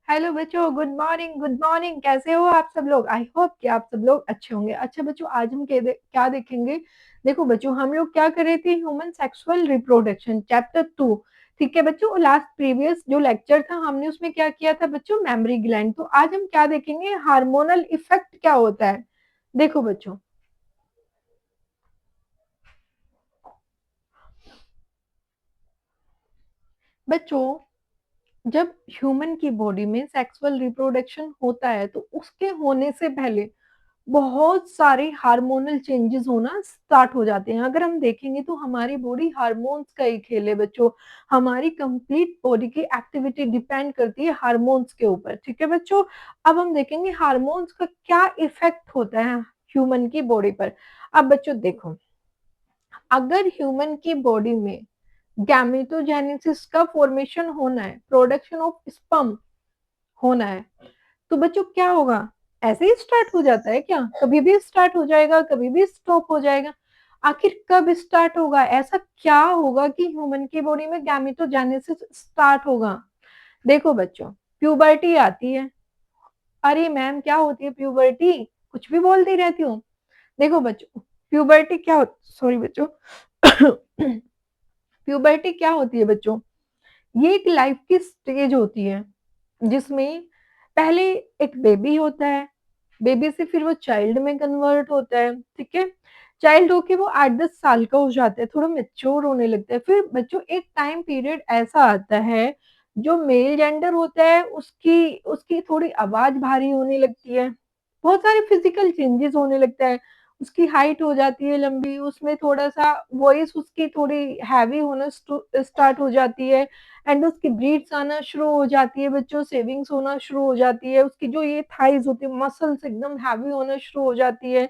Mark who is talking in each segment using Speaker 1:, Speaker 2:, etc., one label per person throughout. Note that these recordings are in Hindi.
Speaker 1: हेलो बच्चों, गुड मॉर्निंग। कैसे हो आप सब लोग? आई होप कि आप सब लोग अच्छे होंगे। अच्छा बच्चों, आज हम क्या देखेंगे? देखो बच्चों, हम लोग क्या कर रहे थे? Human sexual reproduction chapter 2। ठीक है बच्चों, लास्ट प्रीवियस जो लेक्चर था हमने उसमें क्या किया था बच्चों? Memory gland. तो आज हम क्या देखेंगे? हार्मोनल इफेक्ट क्या होता है। देखो बच्चों, बच्चों जब ह्यूमन की बॉडी में सेक्सुअल रिप्रोडक्शन होता है तो उसके होने से पहले बहुत सारे हार्मोनल चेंजेस होना स्टार्ट हो जाते हैं। अगर हम देखेंगे तो हमारी बॉडी हार्मोन्स का ही खेल है बच्चों। हमारी कंप्लीट बॉडी की एक्टिविटी डिपेंड करती है हार्मोन्स के ऊपर। ठीक है बच्चों, अब हम देखेंगे हार्मोन्स का क्या इफेक्ट होता है ह्यूमन की बॉडी पर। अब बच्चों देखो, अगर ह्यूमन की बॉडी में गैमेटोजेनेसिस का फॉर्मेशन होना है, प्रोडक्शन ऑफ स्पर्म होना है, तो बच्चों क्या होगा? ऐसे ही स्टार्ट हो जाता है क्या? कभी भी स्टार्ट हो जाएगा, कभी भी स्टॉप हो जाएगा। आखिर कब स्टार्ट होगा? ऐसा क्या होगा कि ह्यूमन की बॉडी में गैमेटोजेनेसिस स्टार्ट होगा? देखो बच्चों, प्यूबर्टी आती है। अरे मैम, क्या होती है प्यूबर्टी? कुछ भी बोलती रहती हूँ। देखो बच्चों, प्यूबर्टी क्या होती, सॉरी बच्चों, प्यूबर्टी क्या होती है बच्चों? ये एक लाइफ की स्टेज होती है जिसमें पहले एक बेबी होता है, बेबी से फिर वो चाइल्ड में कन्वर्ट होता है। ठीक है, चाइल्ड होके वो 8-10 साल का हो जाता है, थोड़ा मेच्योर होने लगता है। फिर बच्चों एक टाइम पीरियड ऐसा आता है, जो मेल जेंडर होता है उसकी उसकी थोड़ी आवाज भारी होने लगती है, बहुत सारे फिजिकल चेंजेस होने लगता है। उसकी हाइट हो जाती है लंबी, उसमें थोड़ा सा वॉइस उसकी थोड़ी हैवी होना स्टार्ट हो जाती है। एंड उसकी ब्रीड्स आना शुरू हो जाती है बच्चों, सेविंग्स होना शुरू हो जाती है, उसकी जो ये थाइज होती है मसल्स एकदम हैवी होना शुरू हो जाती है।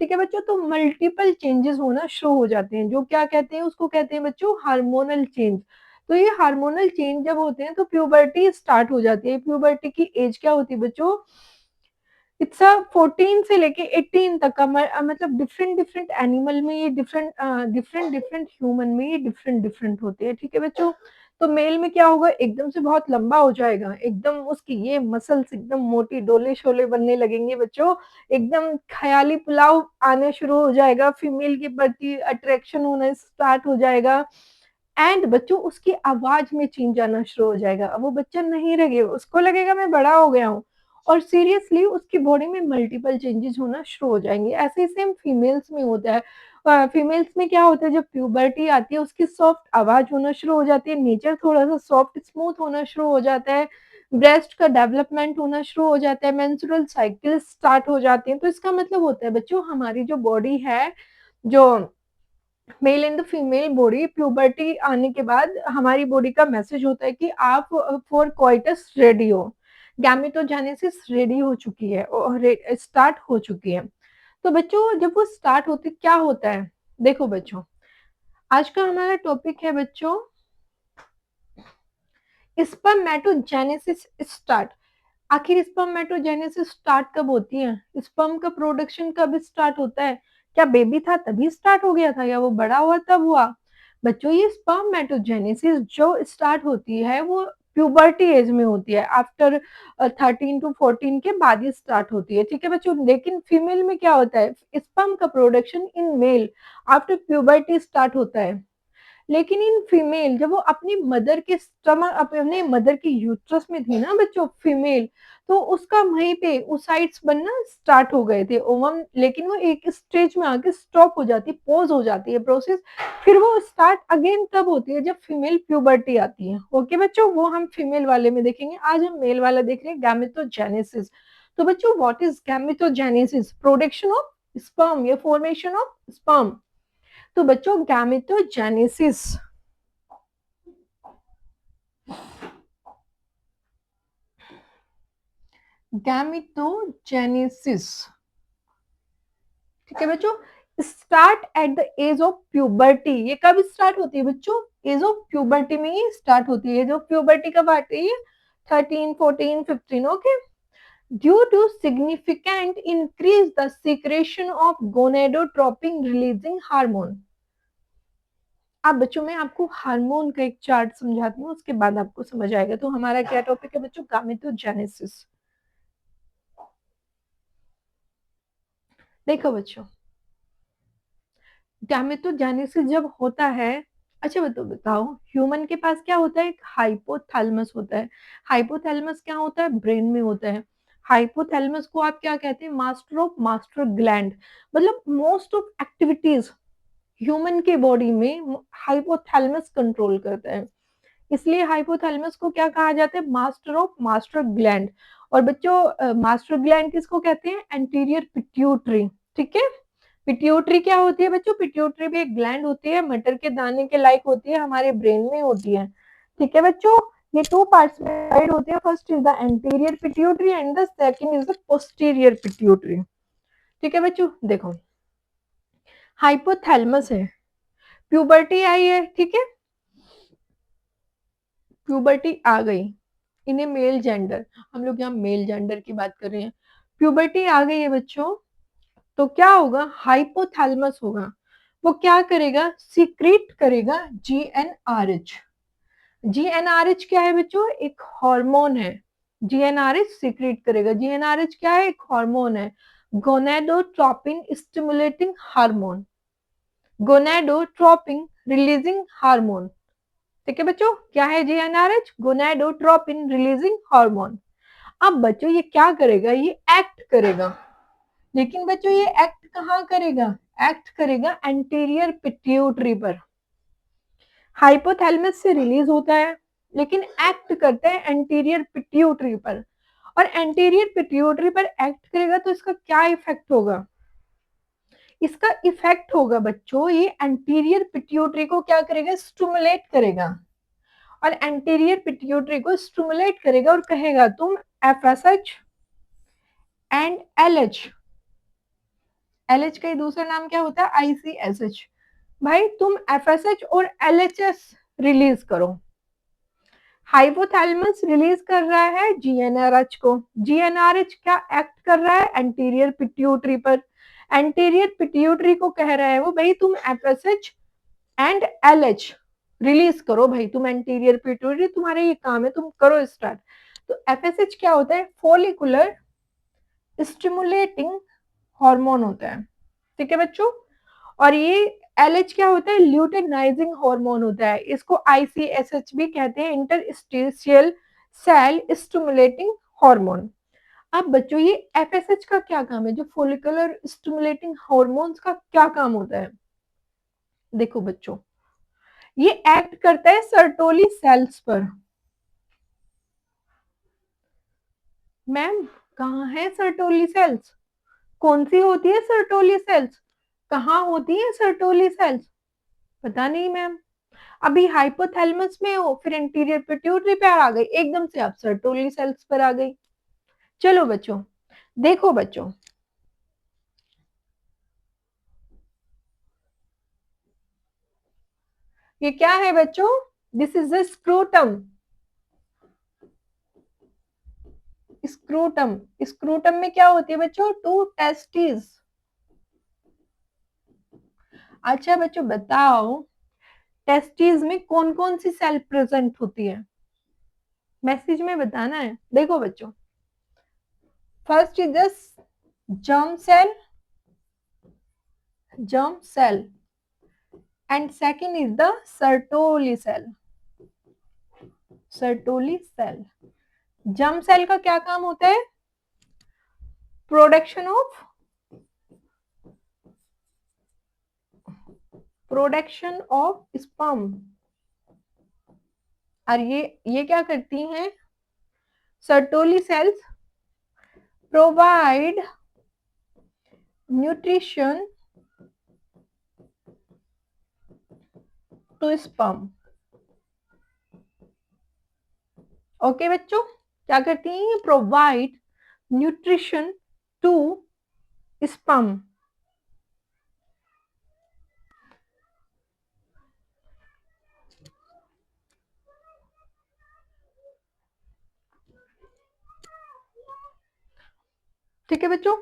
Speaker 1: ठीक है बच्चों, तो मल्टीपल चेंजेस होना शुरू हो जाते हैं, जो क्या कहते हैं, उसको कहते हैं बच्चों हार्मोनल चेंज। तो ये हार्मोनल चेंज जब होते हैं तो प्यूबर्टी स्टार्ट हो जाती है। प्यूबर्टी की एज क्या होती है बच्चों? इट्स 14 से लेके 18 तक का मतलब डिफरेंट डिफरेंट एनिमल में ये डिफरेंट डिफरेंट डिफरेंट ह्यूमन में ये डिफरेंट डिफरेंट होते हैं। ठीक है बच्चों, तो मेल में क्या होगा? एकदम से बहुत लंबा हो जाएगा, एकदम उसकी ये मसल्स एकदम मोटी डोले शोले बनने लगेंगे बच्चों, एकदम ख्याली पुलाव आने शुरू हो जाएगा, फीमेल के प्रति अट्रैक्शन होना स्टार्ट हो जाएगा। एंड बच्चों उसकी आवाज में चेंज आना शुरू हो जाएगा। अब वो बच्चा नहीं रहे, उसको लगेगा मैं बड़ा हो गया हूँ, और सीरियसली उसकी बॉडी में मल्टीपल चेंजेस होना शुरू हो जाएंगे। ऐसे ही सेम फीमेल्स में होता है। फीमेल्स में क्या होता है, जब प्यूबर्टी आती है उसकी सॉफ्ट आवाज होना शुरू हो जाती है, नेचर थोड़ा सा सॉफ्ट स्मूथ होना शुरू हो जाता है, ब्रेस्ट का डेवलपमेंट होना शुरू हो जाता है, मेंस्ट्रुअल साइकिल स्टार्ट हो जाती है। तो इसका मतलब होता है बच्चों, हमारी जो बॉडी है, जो male and the female body, puberty आने के बाद हमारी बॉडी का मैसेज होता है कि आप फॉर क्वाइटस रेडी हो, गैमेटोजेनेसिस रेडी हो चुकी है और स्टार्ट हो चुकी है। तो बच्चों जब वो स्टार्ट होती क्या होता है? देखो बच्चों, आज का हमारा टॉपिक है बच्चों स्पर्मेटोजेनेसिस स्टार्ट। आखिर स्पर्मेटोजेनेसिस स्टार्ट कब होती है? स्पर्म का प्रोडक्शन कब स्टार्ट होता है? क्या बेबी था तभी स्टार्ट हो गया था, या वो बड़ा हुआ तब हुआ? बच्चों ये स्पर्मेटोजेनेसिस जो स्टार्ट होती है वो प्यूबर्टी एज में होती है, आफ्टर 13 to 14 के बाद ही स्टार्ट होती है। ठीक है बच्चों, लेकिन फीमेल में क्या होता है? स्पर्म का production in male after puberty start होता है। लेकिन इन फीमेल जब वो अपनी मदर के स्टमक, अपने मदर की यूट्रस में थी ना बच्चों फीमेल, तो उसका वहीं पे ओसाइट्स बनना स्टार्ट हो गए थे ओवम, लेकिन वो एक स्टेज में आके स्टॉप हो जाती, पॉज हो जाती है प्रोसेस। फिर वो स्टार्ट अगेन तब होती है जब फीमेल प्यूबर्टी आती है। ओके बच्चों, वो हम फीमेल वाले में देखेंगे, आज हम मेल वाला देख रहे हैं, गैमेटोजेनेसिस। तो बच्चों what is gametogenesis? Production of sperm या फॉर्मेशन ऑफ स्पर्म। तो बच्चों गैमेटोजेनेसिस, गैमेटोजेनेसिस, ठीक है बच्चों, start at the age of puberty. ये कब स्टार्ट होती है बच्चों? एज ऑफ प्यूबर्टी में ही स्टार्ट होती है। जो प्यूबर्टी कब आती है? 13, 14, 15। Okay, due to significant increase the secretion of gonadotropin releasing hormone. अब बच्चों मैं आपको हार्मोन का एक चार्ट समझाती हूँ, उसके बाद आपको समझ आएगा। तो हमारा क्या टॉपिक है बच्चों? गामेटोजेनेसिस। देखो बच्चों, गामेटोजेनेसिस जब होता है, अच्छा बताओ ह्यूमन के पास क्या होता है? एक हाइपोथैलेमस होता है। हाइपोथैलेमस क्या होता है? ब्रेन में होता है। हाइपोथैलेमस को आप क्या कहते हैं? Master of master gland. मतलब मोस्ट ऑफ एक्टिविटीज ह्यूमन के बॉडी में हाइपोथैलेमस कंट्रोल करता है। इसलिए हाइपोथैलेमस को क्या कहा जाता है? Master of master gland. और बच्चों मास्टर ग्लैंड किसको कहते हैं? Anterior pituitary. ठीक है। पिट्यूटरी क्या होती है बच्चों? पिट्यूटरी भी एक ग्लैंड होती है, मटर के दाने के लाइक होती है, हमारे ब्रेन में होती है। ठीक है बच्चों, ये टू पार्ट्स में डिवाइड होती है। First is the anterior pituitary and the second is the posterior pituitary. ठीक है बच्चों, देखो हाइपोथैलेमस है, प्यूबर्टी आई है, ठीक है, प्यूबर्टी आ गई, इन्हें मेल जेंडर, हम लोग यहाँ मेल जेंडर की बात कर रहे हैं। प्यूबर्टी आ गई है बच्चों, तो क्या होगा? हाइपोथैलेमस होगा, वो क्या करेगा? सीक्रेट करेगा जीएनआरएच। जीएनआरएच क्या है बच्चों? एक हार्मोन है। जीएनआरएच सीक्रेट करेगा। जीएनआरएच क्या है? एक हार्मोन है, gonadotropin stimulating hormone, gonadotropin releasing hormone. ठीक है बच्चों, क्या है जीएनआरएच? Gonadotropin releasing hormone. अब बच्चों ये क्या करेगा? ये एक्ट करेगा, लेकिन बच्चों ये एक्ट कहाँ करेगा? एक्ट करेगा एंटीरियर पिट्यूटरी पर। हाइपोथैलेमस से रिलीज होता है, लेकिन एक्ट करता है एंटीरियर पिट्यूटरी पर। और एंटीरियर पिट्यूटरी पर एक्ट करेगा तो इसका क्या इफेक्ट होगा? इसका इफेक्ट होगा बच्चों, ये एंटीरियर पिट्यूटरी को क्या करेगा? स्टिमुलेट करेगा। और एंटीरियर पिट्यूटरी को स्टिमुलेट करेगा और कहेगा तुम एफएसएच एंड एलएच, एलएच का दूसरा नाम क्या होता है? आईसीएसएच। भाई तुम एफएसएच और एलएचएस रिलीज करो। हाइपोथैलेमस रिलीज कर रहा है जीएनआरएच को। जीएनआरएच क्या एक्ट कर रहा है? एंटीरियर पिट्यूटरी पर। एंटीरियर पिट्यूटरी को कह रहा है वो, भाई तुम एफएसएच एंड एलएच रिलीज करो, भाई तुम एंटीरियर पिट्यूटरी, तुम्हारा ये काम है, तुम करो स्टार्ट। तो एफएसएच क्या होता है? फॉलिकुलर स्टिमुलेटिंग हार्मोन होता है। ठीक है बच्चों, और ये एलएच क्या होता है? ल्यूटेनाइजिंग हार्मोन होता है। इसको आईसीएसएच भी कहते हैं, इंटरस्टिशियल सेल स्टिमुलेटिंग हार्मोन। अब बच्चों ये एफएसएच का क्या काम है? जो फॉलिकुलर स्टिमुलेटिंग हार्मोन्स का क्या काम होता है? देखो बच्चों, ये एक्ट करता है सर्टोली सेल्स पर। मैम कहाँ है सर्टोली सेल्स? कौन सी होती है सर्टोली सेल्स? कहाँ होती है सर्टोली सेल्स? पता नहीं मैम। अभी हाइपोथैलेमस में हो, फिर इंटीरियर पिट्यूटरी पे आ गई, एकदम से आप सर्टोली सेल्स पर आ गई। चलो बच्चों, देखो बच्चों, ये क्या है बच्चों? This is the scrotum. Scrotum, scrotum में क्या होती है बच्चों? Two testis. अच्छा बच्चों बताओ, टेस्टिस में कौन कौन सी सेल प्रेजेंट होती है? मैसेज में बताना है। देखो बच्चों, first is the germ cell, germ cell, and second is the Sertoli cell, Sertoli cell। germ cell का क्या काम होता है? Production of, production of sperm. और ये क्या करती हैं? Sertoli cells provide nutrition to sperm. Okay बच्चों, क्या करती हैं? Provide nutrition to sperm. ठीक है बच्चों,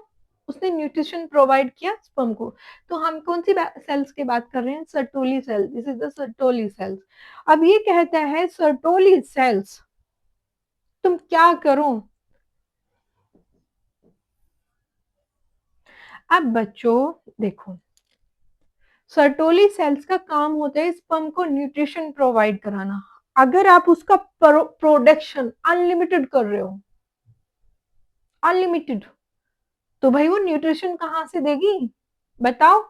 Speaker 1: उसने न्यूट्रिशन प्रोवाइड किया स्पर्म को। तो हम कौन सी सेल्स की बात कर रहे हैं? Sertoli cell, this is the Sertoli cells. अब ये कहता है सर्टोली सेल्स तुम क्या करो। अब बच्चों देखो, सर्टोली सेल्स का काम होता है स्पर्म को न्यूट्रिशन प्रोवाइड कराना। अगर आप उसका प्रोडक्शन अनलिमिटेड कर रहे हो, अनलिमिटेड, तो भाई वो न्यूट्रिशन कहाँ से देगी बताओ?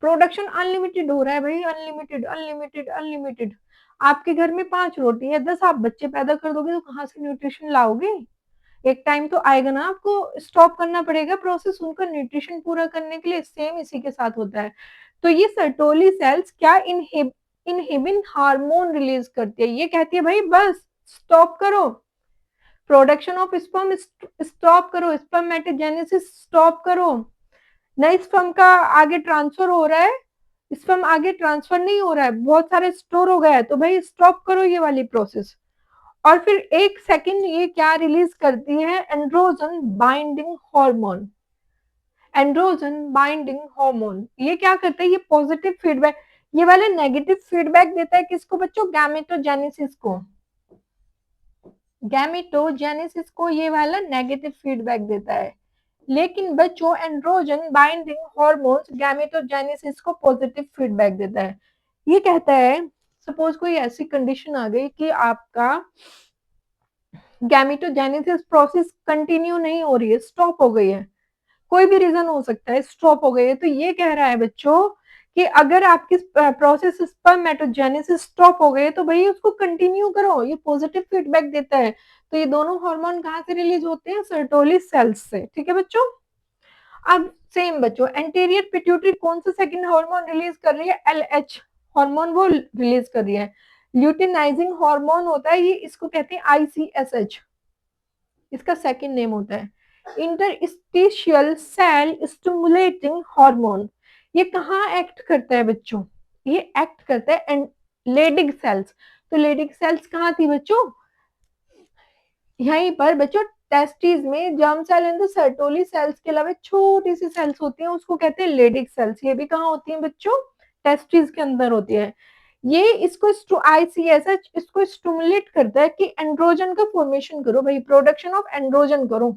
Speaker 1: प्रोडक्शन अनलिमिटेड हो रहा है भाई, अनलिमिटेड अनलिमिटेड अनलिमिटेड। आपके घर में 5 रोटी है, 10 आप बच्चे पैदा कर दोगे तो कहाँ से न्यूट्रिशन लाओगे? एक टाइम तो आएगा ना, आपको स्टॉप करना पड़ेगा प्रोसेस उनका न्यूट्रिशन पूरा करने के लिए। सेम इसी के साथ होता है। तो ये सर्टोली सेल्स क्या इनहिबिन हार्मोन रिलीज करती है। ये कहती है भाई बस स्टॉप करो, प्रोडक्शन ऑफ स्पर्म स्टॉप करो, स्पर्मेटोजेनेसिस स्टॉप करो। नई स्पर्म का आगे ट्रांसफर हो रहा है, स्पर्म आगे ट्रांसफर नहीं हो रहा है, बहुत सारे स्टोर हो गया है, तो भाई स्टॉप करो ये वाली प्रोसेस। और फिर एक सेकंड ये क्या रिलीज करती है? Androgen binding hormone. Androgen binding hormone ये क्या करता है? ये पॉजिटिव फीडबैक, ये वाला नेगेटिव फीडबैक देता है किसको बच्चों? गैमेटोजेनेसिस को। गैमेटोजेनेसिस को ये वाला नेगेटिव फीडबैक देता है। लेकिन बच्चों एंड्रोजन बाइंडिंग हार्मोन्स गैमेटोजेनेसिस को पॉजिटिव फीडबैक देता है। ये कहता है सपोज कोई ऐसी कंडीशन आ गई कि आपका गैमेटोजेनेसिस प्रोसेस कंटिन्यू नहीं हो रही है, स्टॉप हो गई है, कोई भी रीजन हो सकता है, स्टॉप हो गई है। तो ये कह रहा है बच्चों कि अगर आपकी प्रोसेस स्पर्मेटोजेनेसिस स्टॉप हो गई तो भाई उसको कंटिन्यू करो, ये पॉजिटिव फीडबैक देता है। तो ये दोनों हार्मोन कहाँ से रिलीज होते हैं? सर्टोली सेल्स से। ठीक है बच्चों। अब सेम बच्चों एंटीरियर पिट्यूटरी कौन सा सेकंड हार्मोन रिलीज कर रही है? एलएच हार्मोन वो रिलीज कर रही है। ल्यूटिनाइजिंग हार्मोन होता है ये, इसको कहते हैं आईसीएसएच, इसका सेकंड नेम होता है। Interstitial cell stimulating hormone. ये कहाँ एक्ट करता है बच्चों? ये एक्ट करता है लेडिग सेल्स। तो लेडिग सेल्स कहाँ थी बच्चों? यहीं पर बच्चों टेस्टिस में germ cell and Sertoli cells के अलावा छोटी सी सेल्स होती हैं, उसको कहते हैं लेडिग सेल्स। ये भी कहाँ होती हैं बच्चों? टेस्टिस के अंदर होती है। ये इसको आईसीएसएच इसको स्टिमुलेट करता है कि एंड्रोजन का फॉर्मेशन करो भाई, प्रोडक्शन ऑफ एंड्रोजन करो।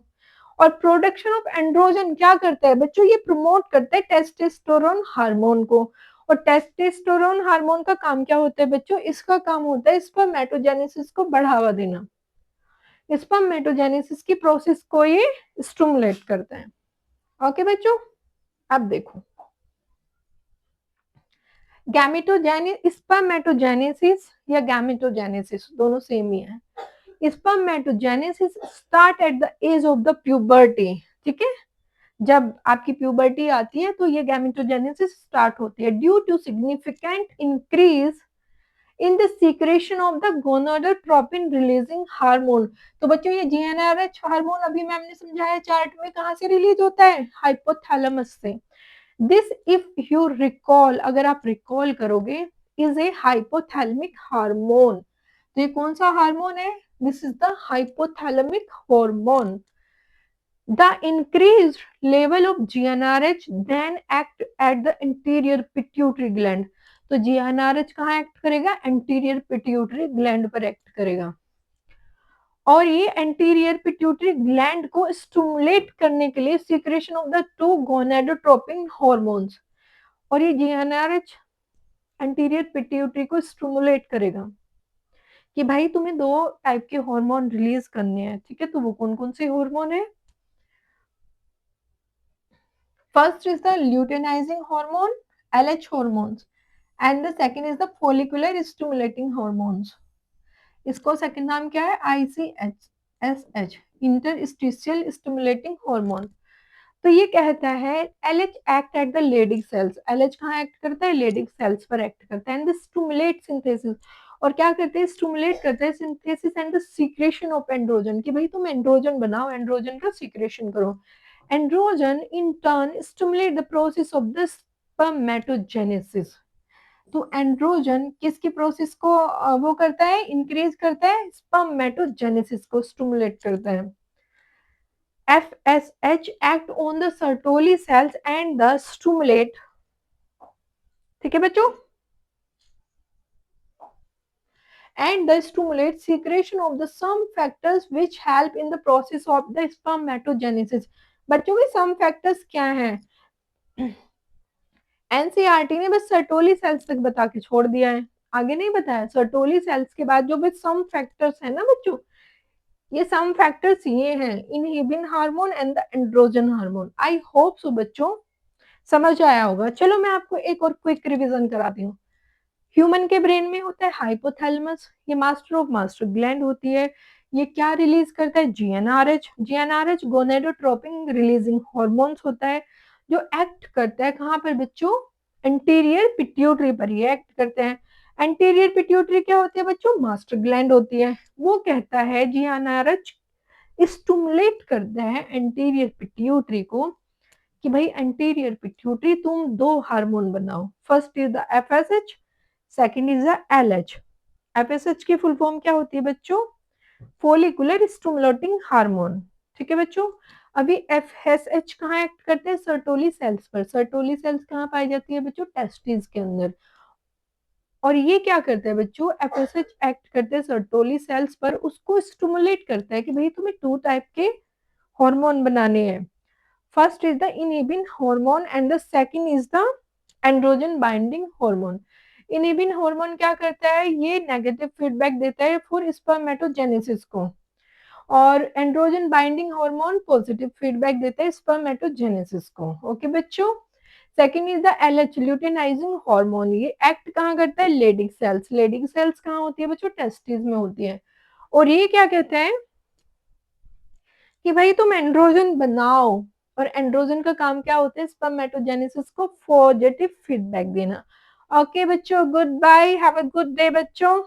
Speaker 1: और प्रोडक्शन ऑफ एंड्रोजन क्या करता है बच्चों? ये प्रमोट करता है टेस्टोस्टेरोन हार्मोन को। और टेस्टोस्टेरोन हार्मोन का काम क्या होता है बच्चों? इसका काम होता है स्पर्मेटोजेनेसिस को बढ़ावा देना। स्पर्मेटोजेनेसिस की प्रोसेस को ये स्टिमुलेट करते हैं। ओके बच्चों। अब देखो स्पर्मेटोजेनेसिस या गैमेटोजेनेसिस दोनों सेम ही है। Spermatogenesis start at the age of the puberty. ठीक है, जब आपकी प्यूबर्टी आती है तो ये गैमेटोजेनेसिस स्टार्ट होती है due to significant increase in the secretion of the gonadotropin releasing hormone. तो बच्चों ये जीएनआरएच हार्मोन अभी मैम ने समझाया चार्ट में कहाँ से रिलीज होता है? हाइपोथैलेमस से। दिस इफ यू रिकॉल, अगर आप रिकॉल करोगे, इज ए हाइपोथैलेमिक हार्मोन। तो ये कौन सा हार्मोन है? This is the hypothalamic hormone. The increased level of GnRH then act at the anterior pituitary gland। तो GnRH कहाँ एक्ट करेगा? एंटीरियर पिट्यूटरी ग्लैंड पर एक्ट करेगा। और ये एंटीरियर पिट्यूटरी ग्लैंड को स्टिमुलेट करने के लिए secretion of the two gonadotropin hormones. और ये GnRH एंटीरियर पिट्यूटरी को स्टिमुलेट करेगा कि भाई तुम्हें 2 टाइप के हार्मोन रिलीज करने हैं। ठीक है, तो वो कौन कौन से हार्मोन है? First is the luteinizing hormone, LH hormones, and the second is the follicular stimulating hormones. इसको सेकंड नाम क्या है? ICSH, interstitial stimulating hormone। तो ये कहता है LH act at the Leydig cells। LH कहाँ एक्ट करता है? Leydig cells पर एक्ट करता है। and the stimulate synthesis, और क्या करते हैं? स्टिमुलेट करते हैं synthesis and the secretion of androgen, कि भाई तुम एंड्रोजन बनाओ, एंड्रोजन का सीक्रेशन करो। Androgen in turn stimulate the process of the spermatogenesis. तो एंड्रोजन किसकी प्रोसेस को वो करता है? इंक्रीज करता है, स्पर्मेटोजेनेसिस को स्टिमुलेट करता है। FSH act on the Sertoli cells and the stimulate, ठीक है बच्चों, and the stimulate secretion of the some factors which help in the process of the spermatogenesis। बच्चों के some factors क्या हैं? एनसीईआरटी ने बस सर्टोली सेल्स तक बता के छोड़ दिया है, आगे नहीं बताया। सर्टोली सेल्स के बाद जो भी सम फैक्टर्स है ना बच्चों, ये सम फैक्टर्स ये हैं, inhibin hormone and the androgen hormone. I hope so बच्चों समझ आया होगा। चलो मैं आपको एक और क्विक रिवीजन कराती हूँ। ह्यूमन के ब्रेन में होता है हाइपोथैलेमस, ये मास्टर ऑफ मास्टर ग्लैंड होती है। ये क्या रिलीज करता है? GnRH. GnRH gonadotropin releasing hormones होता है, जो एक्ट करता है कहाँ पर बच्चों? एंटीरियर पिट्यूटरी पर ये एक्ट करते हैं। एंटीरियर पिट्यूटरी क्या होती है बच्चों? मास्टर ग्लैंड होती है। वो कहता है जीएनआरएच स्टिमुलेट करता है एंटीरियर पिट्यूटरी को कि भाई एंटीरियर पिट्यूटरी तुम दो हार्मोन बनाओ। First is the FSH, second is the LH. FSH की फुल फॉर्म क्या होती है बच्चों? फोलिकुलर स्टिमुलेटिंग हार्मोन, ठीक है बच्चों। अभी एफएसएच कहाँ एक्ट करते हैं? सर्टोली सेल्स पर। सर्टोली सेल्स कहाँ पाई जाती है बच्चों? टेस्टिस के अंदर। और ये क्या करता है बच्चों? एफएसएच एक्ट करते हैं सर्टोली सेल्स पर, उसको स्टिमुलेट करता है कि भाई तुम्हें टू टाइप के हार्मोन बनाने हैं। First is the inhibin hormone and the second is the androgen binding hormone. Inhibin hormone क्या करता है? ये नेगेटिव फीडबैक देता है फॉर स्पर्मेटोजेनेसिस को, और androgen binding hormone positive feedback देता है स्पर्मेटोजेनेसिस को। ओके बच्चों। Second is the LH luteinising hormone. ये एक्ट कहाँ करता है? Leydig cells. लेडिक सेल्स कहाँ होती है बच्चों? टेस्टिस में होती है। और ये क्या कहता है कि भाई तुम एंड्रोजन बनाओ, और एंड्रोजन का काम क्या होता है? स्पर्मेटोजेनेसिस को पॉजिटिव फीडबैक देना। ओके बच्चों, good bye, have a good day बच्चों।